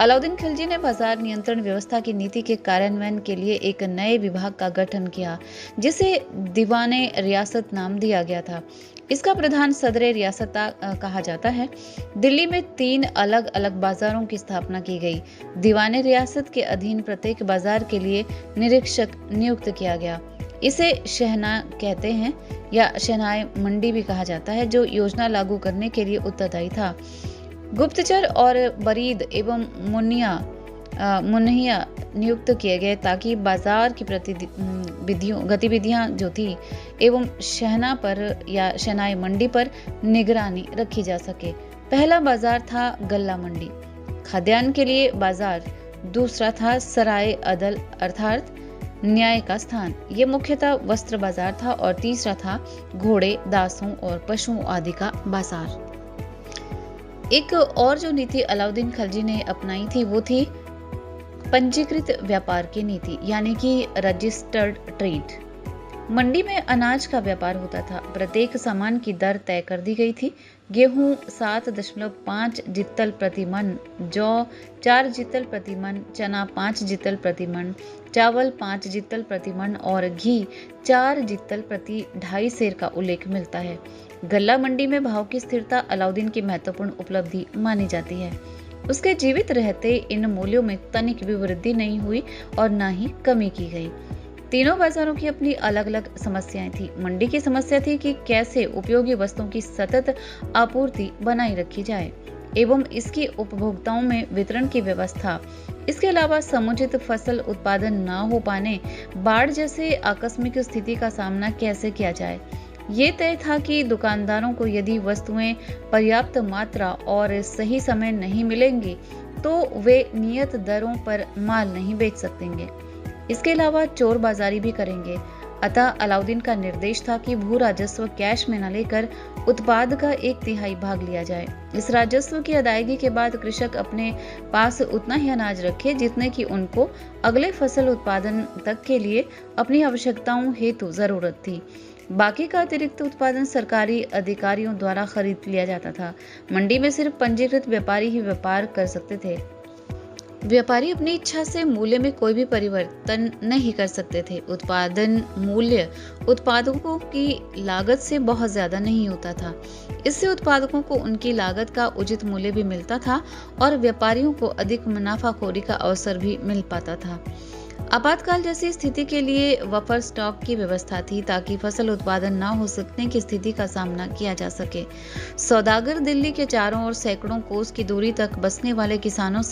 अलाउद्दीन खिलजी ने बाजार नियंत्रण व्यवस्था की नीति के कार्यान्वयन के लिए एक नए विभाग का गठन किया, जिसे दीवाने रियासत नाम दिया गया था। इसका प्रधान सदरे रियासत कहा जाता है। दिल्ली में 3 अलग अलग बाजारों की स्थापना की गई। दीवाने रियासत के अधीन प्रत्येक बाजार के लिए निरीक्षक नियुक्त किया गया। इसे शहना कहते हैं या शहनाई मंडी भी कहा जाता है, जो योजना लागू करने के लिए उत्तरदायी था। गुप्तचर और बरीद एवं मुन्हिया नियुक्त किए गए ताकि बाजार की गतिविधियां जो थी एवं शहना पर या शहनाई मंडी पर निगरानी रखी जा सके। पहला बाजार था गल्ला मंडी, खाद्यान्न के लिए बाजार। दूसरा था सराय अदल अर्थात न्याय का स्थान, ये मुख्यतः वस्त्र बाजार था। और तीसरा था घोड़े, दासों और पशुओं आदि का बाजार। एक और जो नीति अलाउद्दीन खिलजी ने अपनाई थी वो थी पंजीकृत व्यापार की नीति, यानी कि रजिस्टर्ड ट्रेड। मंडी में अनाज का व्यापार होता था। प्रत्येक सामान की दर तय कर दी गई थी। गेहूं 7.5 जितल प्रति मन, जौ 4 जितल प्रति मन, चना 5 जितल प्रति मन, चावल 5 जितल प्रति मन और घी 4 जितल प्रति 2.5 सेर का उल्लेख मिलता है। गल्ला मंडी में भाव की स्थिरता अलाउद्दीन की महत्वपूर्ण उपलब्धि मानी जाती है। उसके जीवित रहते इन मूल्यों में तनिक भी वृद्धि नहीं हुई और न ही कमी की गई। तीनों बाजारों की अपनी अलग अलग समस्याएं थी। मंडी की समस्या थी कि कैसे उपयोगी वस्तुओं की सतत आपूर्ति बनाए रखी जाए एवं इसकी उपभोक्ताओं में वितरण की व्यवस्था। इसके अलावा समुचित फसल उत्पादन न हो पाने, बाढ़ जैसे आकस्मिक स्थिति का सामना कैसे किया जाए। ये तय था कि दुकानदारों को यदि वस्तुएं पर्याप्त मात्रा और सही समय नहीं मिलेंगी तो वे नियत दरों पर माल नहीं बेच सकेंगे। इसके अलावा चोर बाजारी भी करेंगे। अतः अलाउद्दीन का निर्देश था कि भू राजस्व कैश में न लेकर उत्पाद का 1/3 भाग लिया जाए। इस राजस्व की अदायगी के बाद कृषक अपने पास उतना ही अनाज रखे जितने की उनको अगले फसल उत्पादन तक के लिए अपनी आवश्यकताओं हेतु जरूरत थी। बाकी का अतिरिक्त उत्पादन सरकारी अधिकारियों द्वारा खरीद लिया जाता था। मंडी में सिर्फ पंजीकृत व्यापारी ही व्यापार कर सकते थे। व्यापारी अपनी इच्छा से मूल्य में कोई भी परिवर्तन नहीं कर सकते थे। उत्पादन मूल्य उत्पादकों की लागत से बहुत ज्यादा नहीं होता था। इससे उत्पादकों को उनकी लागत का उचित मूल्य भी मिलता था और व्यापारियों को अधिक मुनाफाखोरी का अवसर भी मिल पाता था। आपातकाल जैसी स्थिति के लिए बफर स्टॉक की व्यवस्था थी ताकि फसल उत्पादन न हो सकने की स्थिति का सामना किया जा सके। सौदागर दिल्ली के चारों ओर सैकड़ों कोस की दूरी तक बसने वाले किसानों से